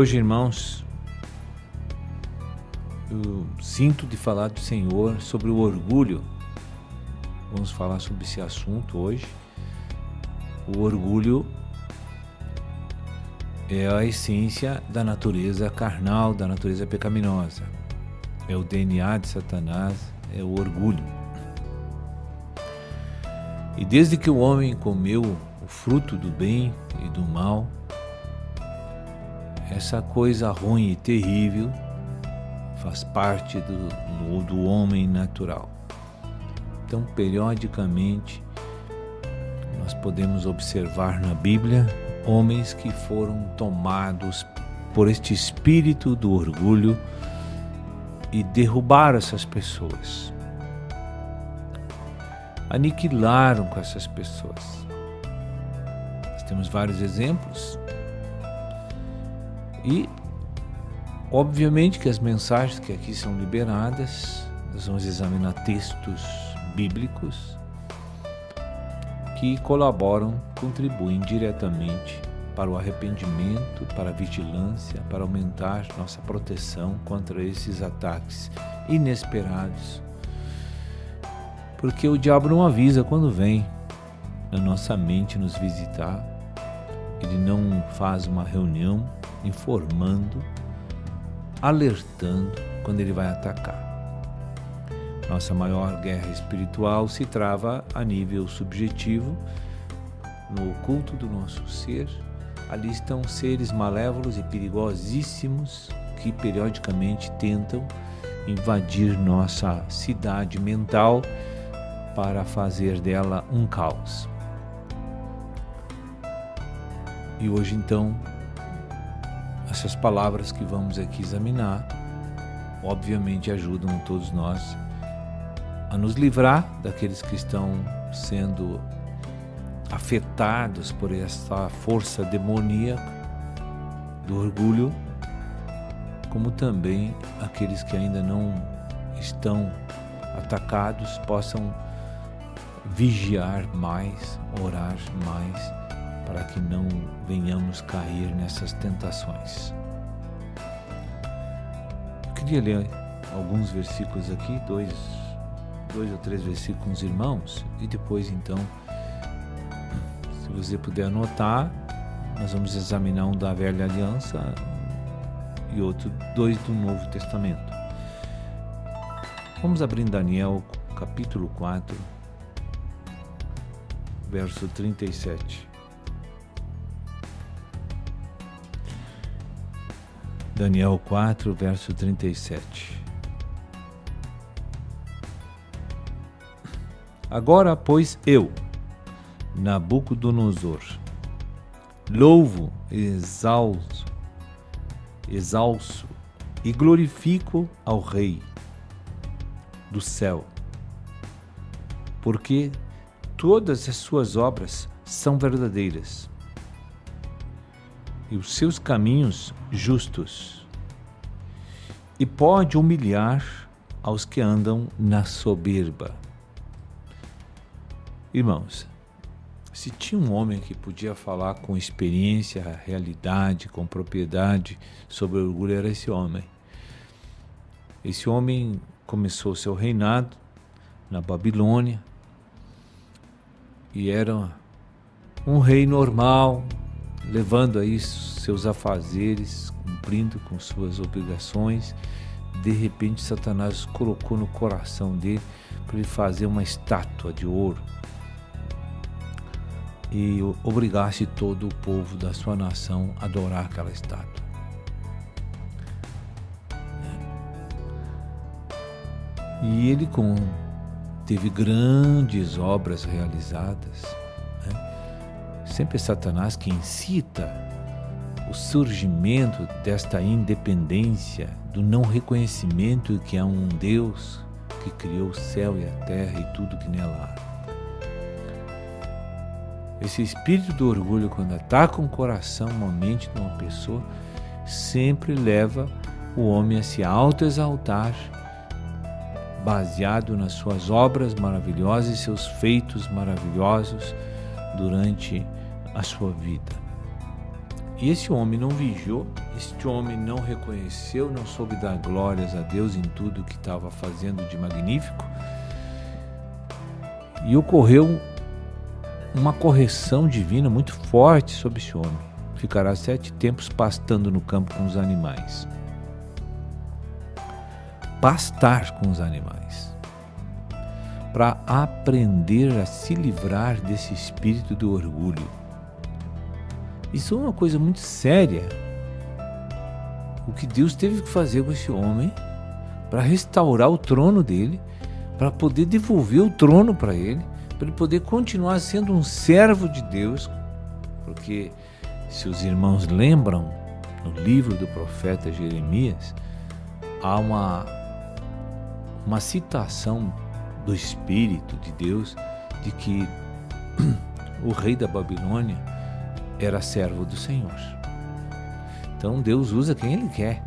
hoje, irmãos, eu sinto de falar do Senhor sobre o orgulho. Vamos falar sobre esse assunto hoje. O orgulho é a essência da natureza carnal, da natureza pecaminosa. É o DNA de Satanás, é o orgulho. E desde que o homem comeu o fruto do bem e do mal, essa coisa ruim e terrível faz parte do homem natural. Então, periodicamente, nós podemos observar na Bíblia homens que foram tomados por este espírito do orgulho e derrubaram essas pessoas. Aniquilaram com essas pessoas. Nós temos vários exemplos. E, obviamente, que as mensagens que aqui são liberadas, nós vamos examinar textos bíblicos que colaboram, contribuem diretamente para o arrependimento, para a vigilância, para aumentar nossa proteção contra esses ataques inesperados. Porque o diabo não avisa quando vem na nossa mente nos visitar. Ele não faz uma reunião informando, alertando quando ele vai atacar. Nossa maior guerra espiritual se trava a nível subjetivo, no oculto do nosso ser. Ali estão seres malévolos e perigosíssimos que periodicamente tentam invadir nossa cidade mental para fazer dela um caos. E hoje, então, essas palavras que vamos aqui examinar, obviamente ajudam todos nós a nos livrar daqueles que estão sendo afetados por essa força demoníaca do orgulho, como também aqueles que ainda não estão atacados possam vigiar mais, orar mais, para que não venhamos cair nessas tentações. Eu queria ler alguns versículos aqui, dois ou três versículos com os irmãos, e depois então, se você puder anotar, nós vamos examinar um da Velha Aliança e outro, dois do Novo Testamento. Vamos abrir em Daniel, capítulo 4, verso 37. Daniel 4, verso 37. Agora, pois, eu, Nabucodonosor, louvo, exalço e glorifico ao Rei do céu, porque todas as suas obras são verdadeiras e os seus caminhos justos, e pode humilhar aos que andam na soberba. Irmãos, se tinha um homem que podia falar com experiência, realidade, com propriedade sobre o orgulho, era esse homem. Esse homem começou seu reinado na Babilônia e era um rei normal, levando aí seus afazeres, cumprindo com suas obrigações. De repente, Satanás colocou no coração dele para ele fazer uma estátua de ouro e obrigasse todo o povo da sua nação a adorar aquela estátua. E ele teve grandes obras realizadas. Sempre é Satanás que incita o surgimento desta independência, do não reconhecimento que há um Deus que criou o céu e a terra e tudo que nela há. Esse espírito do orgulho, quando ataca um coração, uma mente de uma pessoa, sempre leva o homem a se autoexaltar, baseado nas suas obras maravilhosas e seus feitos maravilhosos durante a sua vida. E esse homem não vigiou, este homem não reconheceu, não soube dar glórias a Deus em tudo que estava fazendo de magnífico. E ocorreu uma correção divina muito forte sobre esse homem. Ficará 7 tempos pastando no campo com os animais. Pastar com os animais. Para aprender a se livrar desse espírito do orgulho. Isso é uma coisa muito séria. O que Deus teve que fazer com esse homem para restaurar o trono dele, para poder devolver o trono para ele poder continuar sendo um servo de Deus. Porque, se os irmãos lembram, no livro do profeta Jeremias, há uma citação do Espírito de Deus de que o rei da Babilônia era servo do Senhor. Então Deus usa quem Ele quer.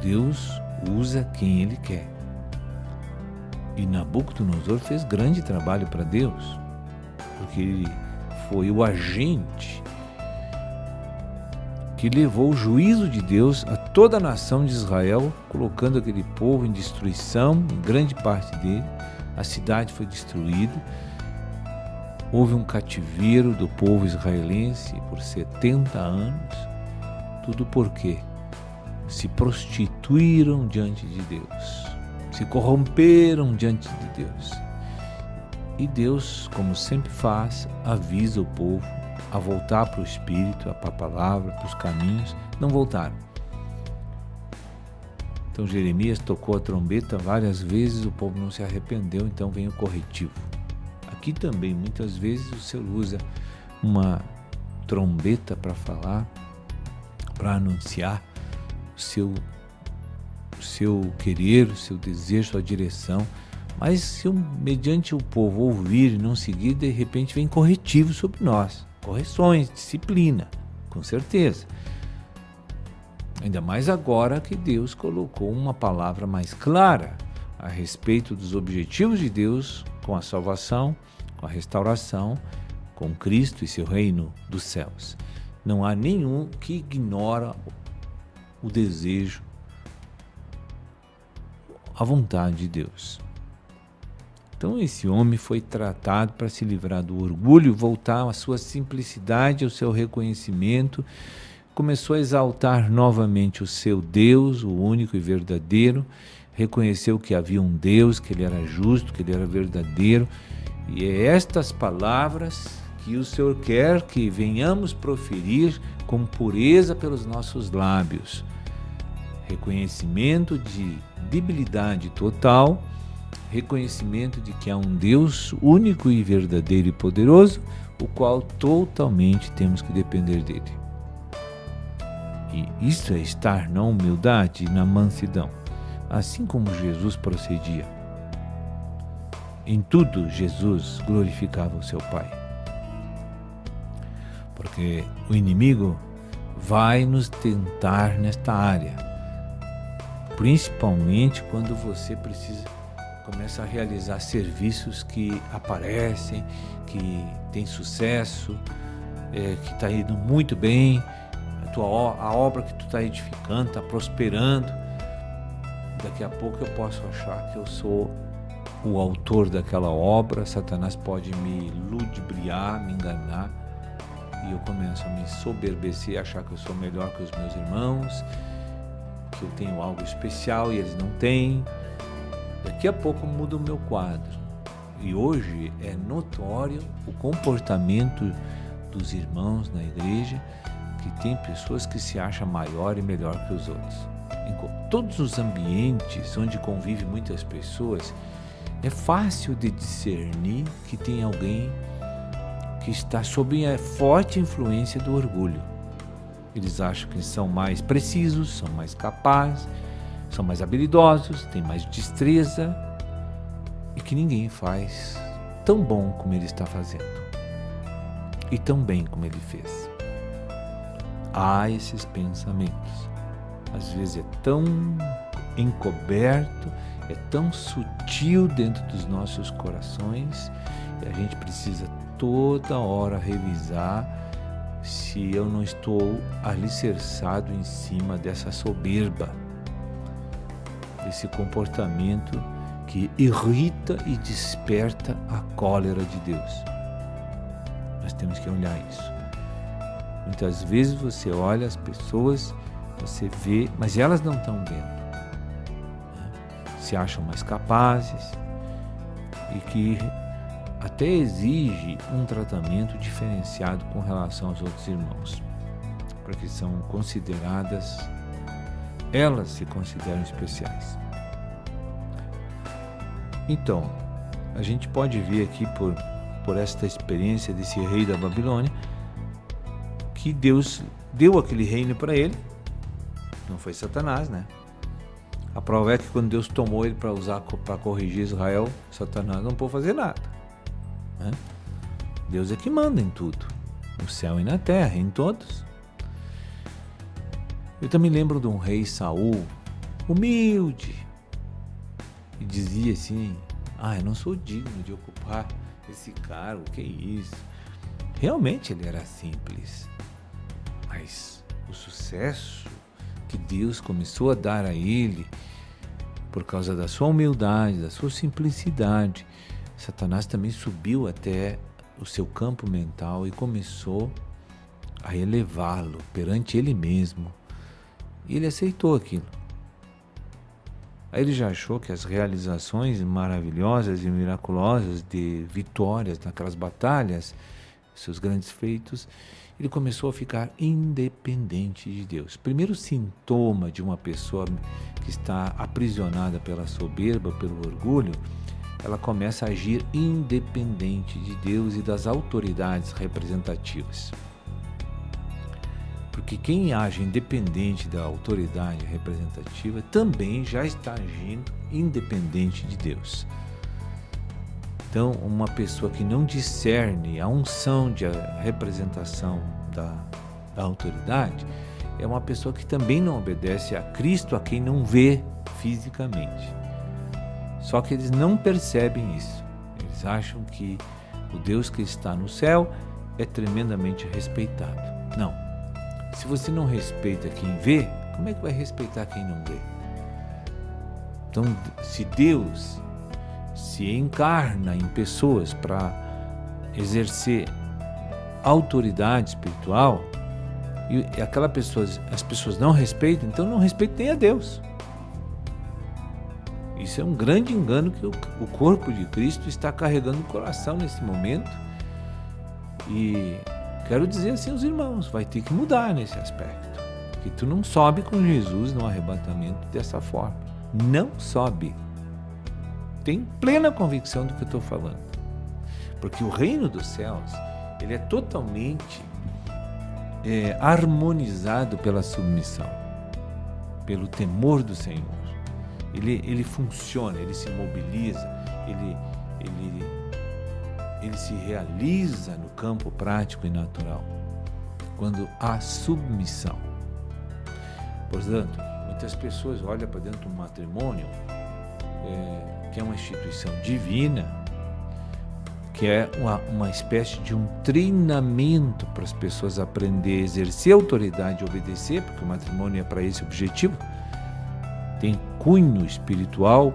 Deus usa quem Ele quer. E Nabucodonosor fez grande trabalho para Deus, porque ele foi o agente que levou o juízo de Deus a toda a nação de Israel, colocando aquele povo em destruição, em grande parte dele. A cidade foi destruída. Houve um cativeiro do povo israelense por 70 anos. Tudo porque se prostituíram diante de Deus, se corromperam diante de Deus. E Deus, como sempre faz, avisa o povo a voltar para o Espírito, para a palavra, para os caminhos. Não voltaram. Então Jeremias tocou a trombeta várias vezes, o povo não se arrependeu, então vem o corretivo. Aqui também, muitas vezes, o Senhor usa uma trombeta para falar, para anunciar o seu querer, o seu desejo, sua direção. Mas se mediante o povo ouvir e não seguir, de repente vem corretivo sobre nós. Correções, disciplina, com certeza. Ainda mais agora que Deus colocou uma palavra mais clara a respeito dos objetivos de Deus com a salvação, com a restauração, com Cristo e seu reino dos céus. Não há nenhum que ignora o desejo, a vontade de Deus. Então esse homem foi tratado para se livrar do orgulho, voltar à sua simplicidade, ao seu reconhecimento, começou a exaltar novamente o seu Deus, o único e verdadeiro, reconheceu que havia um Deus, que Ele era justo, que Ele era verdadeiro, e é estas palavras que o Senhor quer que venhamos proferir com pureza pelos nossos lábios. Reconhecimento de debilidade total, reconhecimento de que há um Deus único e verdadeiro e poderoso, o qual totalmente temos que depender dele. E isso é estar na humildade e na mansidão, assim como Jesus procedia. Em tudo, Jesus glorificava o seu Pai. Porque o inimigo vai nos tentar nesta área, principalmente quando você começa a realizar serviços que aparecem, que tem sucesso, que está indo muito bem, a obra que tu está edificando, está prosperando. Daqui a pouco eu posso achar que eu sou o autor daquela obra, Satanás pode me ludibriar, me enganar, e eu começo a me soberbecer, achar que eu sou melhor que os meus irmãos, que eu tenho algo especial e eles não têm. Daqui a pouco muda o meu quadro. E hoje é notório o comportamento dos irmãos na igreja, que tem pessoas que se acham maior e melhor que os outros. Em todos os ambientes onde convivem muitas pessoas, é fácil de discernir que tem alguém que está sob a forte influência do orgulho. Eles acham que são mais precisos, são mais capazes, são mais habilidosos, têm mais destreza, e que ninguém faz tão bom como ele está fazendo e tão bem como ele fez. Há esses pensamentos. Às vezes é tão encoberto, é tão sutil dentro dos nossos corações, e a gente precisa toda hora revisar se eu não estou alicerçado em cima dessa soberba, desse comportamento que irrita e desperta a cólera de Deus. Nós temos que olhar isso. Muitas vezes você olha as pessoas, você vê, mas elas não estão vendo, né? Se acham mais capazes e que até exige um tratamento diferenciado com relação aos outros irmãos, porque são consideradas, elas se consideram especiais. Então, a gente pode ver aqui por esta experiência desse rei da Babilônia, que Deus deu aquele reino para ele, não foi Satanás, né? A prova é que quando Deus tomou ele para usar para corrigir Israel, Satanás não pôde fazer nada, né? Deus é que manda em tudo, no céu e na terra, em todos. Eu também lembro de um rei Saul, humilde, e dizia assim: eu não sou digno de ocupar esse cargo, que isso? Realmente ele era simples, mas o sucesso que Deus começou a dar a ele, por causa da sua humildade, da sua simplicidade, Satanás também subiu até o seu campo mental e começou a elevá-lo perante ele mesmo. E ele aceitou aquilo. Aí ele já achou que as realizações maravilhosas e miraculosas de vitórias naquelas batalhas, seus grandes feitos, ele começou a ficar independente de Deus. Primeiro sintoma de uma pessoa que está aprisionada pela soberba, pelo orgulho, ela começa a agir independente de Deus e das autoridades representativas. Porque quem age independente da autoridade representativa também já está agindo independente de Deus. Então, uma pessoa que não discerne a unção de representação da autoridade é uma pessoa que também não obedece a Cristo, a quem não vê fisicamente. Só que eles não percebem isso. Eles acham que o Deus que está no céu é tremendamente respeitado. Não. Se você não respeita quem vê, como é que vai respeitar quem não vê? Então, se Deus se encarna em pessoas para exercer autoridade espiritual e as pessoas não respeitam, então não respeitem a Deus. Isso é um grande engano que o corpo de Cristo está carregando no coração nesse momento. E quero dizer assim aos irmãos, vai ter que mudar nesse aspecto, que tu não sobe com Jesus no arrebatamento dessa forma. Não sobe. Tem plena convicção do que eu estou falando. Porque o reino dos céus, ele é totalmente harmonizado pela submissão, pelo temor do Senhor. Ele funciona, ele se mobiliza, ele se realiza no campo prático e natural, quando há submissão. Portanto, muitas pessoas olham para dentro do matrimônio, que é uma instituição divina, que é uma espécie de um treinamento para as pessoas aprenderem a exercer autoridade e obedecer, porque o matrimônio é para esse objetivo. Tem cunho espiritual,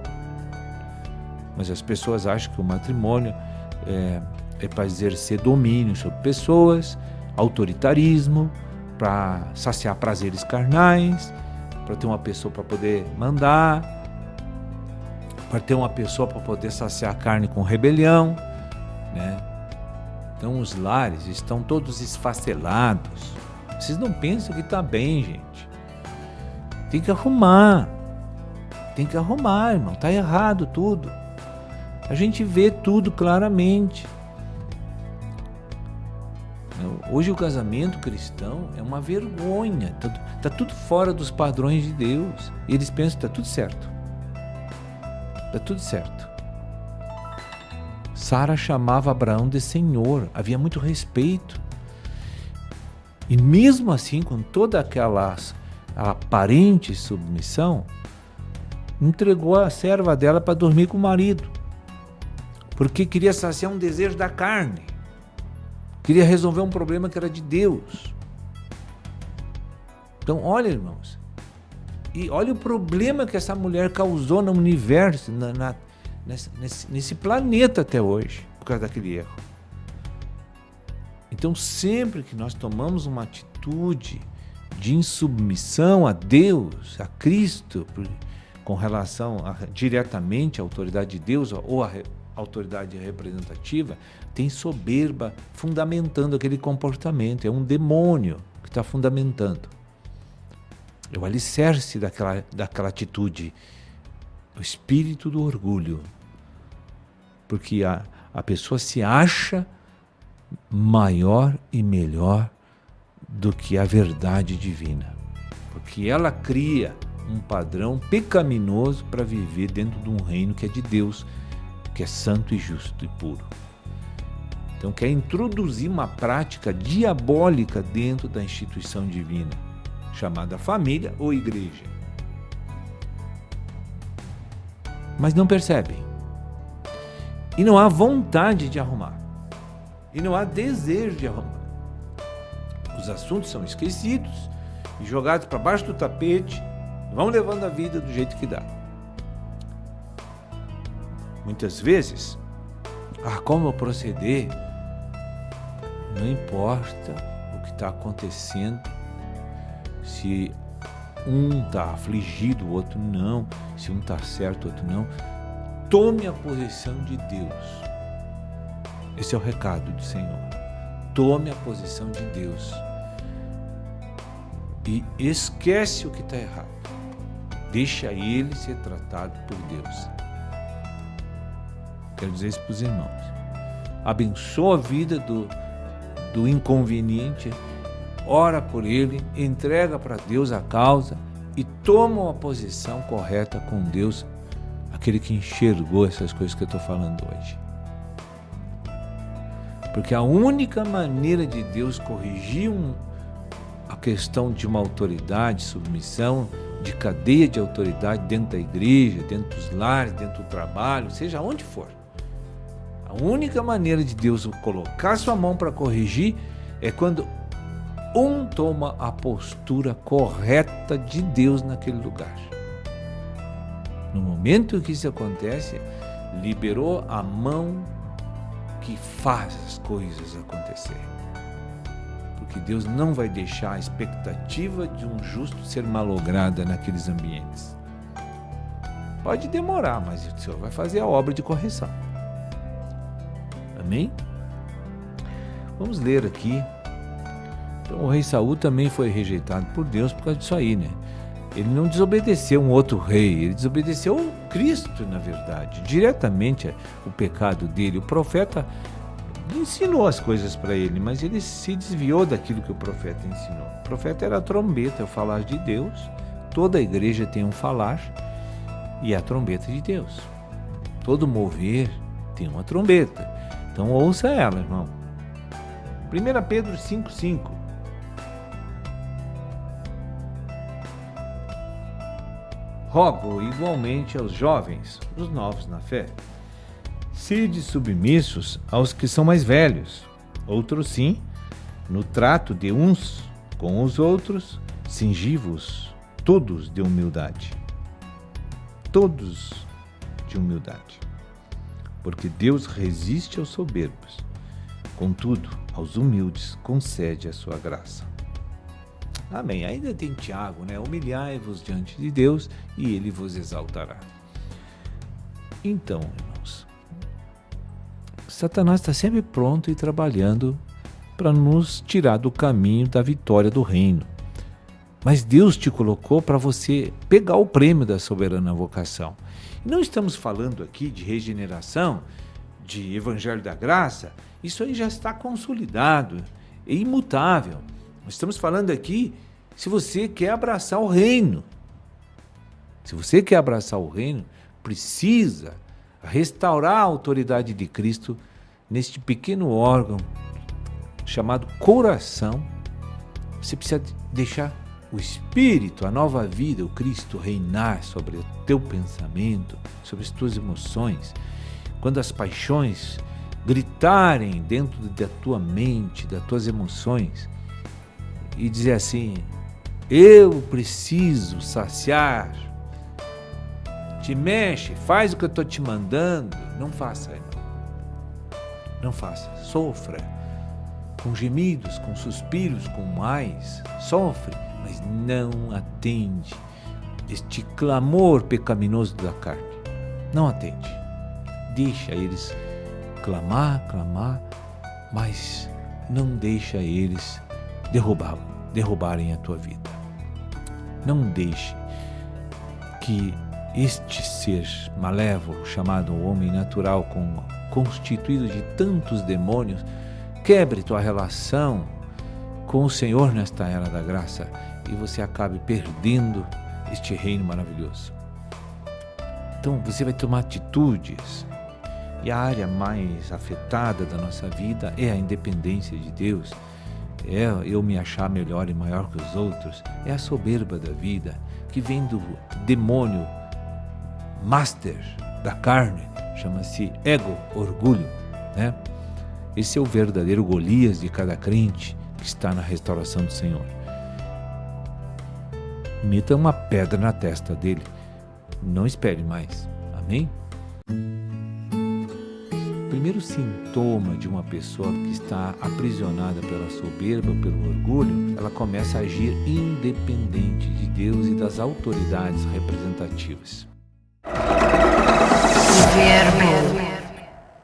mas as pessoas acham que o matrimônio é para exercer domínio sobre pessoas, autoritarismo, para saciar prazeres carnais, para ter uma pessoa para poder mandar, para ter uma pessoa para poder saciar a carne com rebelião, né? Então os lares estão todos esfacelados. Vocês não pensam que está bem, gente. Tem que arrumar, irmão. Está errado tudo. A gente vê tudo claramente. Hoje o casamento cristão é uma vergonha. Está tudo fora dos padrões de Deus. E eles pensam que está tudo certo. Está tudo certo. Sara chamava Abraão de Senhor. Havia muito respeito. E mesmo assim, com toda aquela aparente submissão, entregou a serva dela para dormir com o marido, porque queria saciar um desejo da carne. Queria resolver um problema que era de Deus. Então, olha, irmãos, e olha o problema que essa mulher causou no universo, nesse planeta até hoje, por causa daquele erro. Então, sempre que nós tomamos uma atitude de insubmissão a Deus, a Cristo, com relação diretamente à autoridade de Deus ou à autoridade representativa, tem soberba fundamentando aquele comportamento. É um demônio que está fundamentando. É o alicerce daquela atitude, o espírito do orgulho. Porque a pessoa se acha maior e melhor do que a verdade divina. Porque ela cria um padrão pecaminoso para viver dentro de um reino que é de Deus, que é santo e justo e puro. Então quer introduzir uma prática diabólica dentro da instituição divina, chamada família ou igreja. Mas não percebem. E não há vontade de arrumar. E não há desejo de arrumar. Os assuntos são esquecidos e jogados para baixo do tapete, vão levando a vida do jeito que dá. Muitas vezes, como eu proceder, não importa o que está acontecendo, se um está afligido, o outro não, se um está certo, o outro não. Tome a posição de Deus. Esse é o recado do Senhor. Tome a posição de Deus. E esquece o que está errado. Deixa ele ser tratado por Deus. Quero dizer isso para os irmãos. Abençoa a vida do inconveniente, ora por ele, entrega para Deus a causa e toma uma posição correta com Deus, aquele que enxergou essas coisas que eu estou falando hoje. Porque a única maneira de Deus corrigir a questão de uma autoridade, submissão, de cadeia de autoridade dentro da igreja, dentro dos lares, dentro do trabalho, seja onde for. A única maneira de Deus colocar sua mão para corrigir é quando um toma a postura correta de Deus naquele lugar. No momento que isso acontece, liberou a mão que faz as coisas acontecer. Porque Deus não vai deixar a expectativa de um justo ser malograda naqueles ambientes. Pode demorar, mas o Senhor vai fazer a obra de correção. Amém? Vamos ler aqui. Então, o rei Saul também foi rejeitado por Deus por causa disso aí, né? Ele não desobedeceu um outro rei, ele desobedeceu Cristo, na verdade, diretamente o pecado dele. O profeta ensinou as coisas para ele, mas ele se desviou daquilo que o profeta ensinou. O profeta era a trombeta, o falar de Deus. Toda a igreja tem um falar e é a trombeta de Deus. Todo mover tem uma trombeta. Então ouça ela, irmão. 1 Pedro 5,5. Rogo igualmente aos jovens, os novos na fé, sede submissos aos que são mais velhos, outros sim, no trato de uns com os outros, cingi-vos todos de humildade. Todos de humildade. Porque Deus resiste aos soberbos, contudo, aos humildes concede a sua graça. Amém. Ainda tem Tiago, né? Humilhai-vos diante de Deus e Ele vos exaltará. Então, irmãos, Satanás está sempre pronto e trabalhando para nos tirar do caminho da vitória do reino. Mas Deus te colocou para você pegar o prêmio da soberana vocação. E não estamos falando aqui de regeneração, de evangelho da graça. Isso aí já está consolidado, é imutável. Estamos falando aqui se você quer abraçar o reino. Se você quer abraçar o reino, precisa restaurar a autoridade de Cristo neste pequeno órgão chamado coração. Você precisa deixar o Espírito, a nova vida, o Cristo reinar sobre o teu pensamento, sobre as tuas emoções. Quando as paixões gritarem dentro da tua mente, das tuas emoções, e dizer assim: eu preciso saciar. Te mexe, faz o que eu estou te mandando. Não faça, irmão. Não faça. Sofra. Com gemidos, com suspiros, com mais. Sofre, mas não atende este clamor pecaminoso da carne. Não atende. Deixa eles clamar, mas não deixa eles derrubarem a tua vida. Não deixe que este ser malévolo, chamado homem natural, constituído de tantos demônios, quebre tua relação com o Senhor nesta era da graça e você acabe perdendo este reino maravilhoso. Então você vai tomar atitudes, e a área mais afetada da nossa vida é a independência de Deus, é eu me achar melhor e maior que os outros, é a soberba da vida, que vem do demônio master da carne, chama-se ego, orgulho, né? Esse é o verdadeiro Golias de cada crente que está na restauração do Senhor. Meta uma pedra na testa dele. Não espere mais. Amém? O primeiro sintoma de uma pessoa que está aprisionada pela soberba, pelo orgulho, ela começa a agir independente de Deus e das autoridades representativas. Viver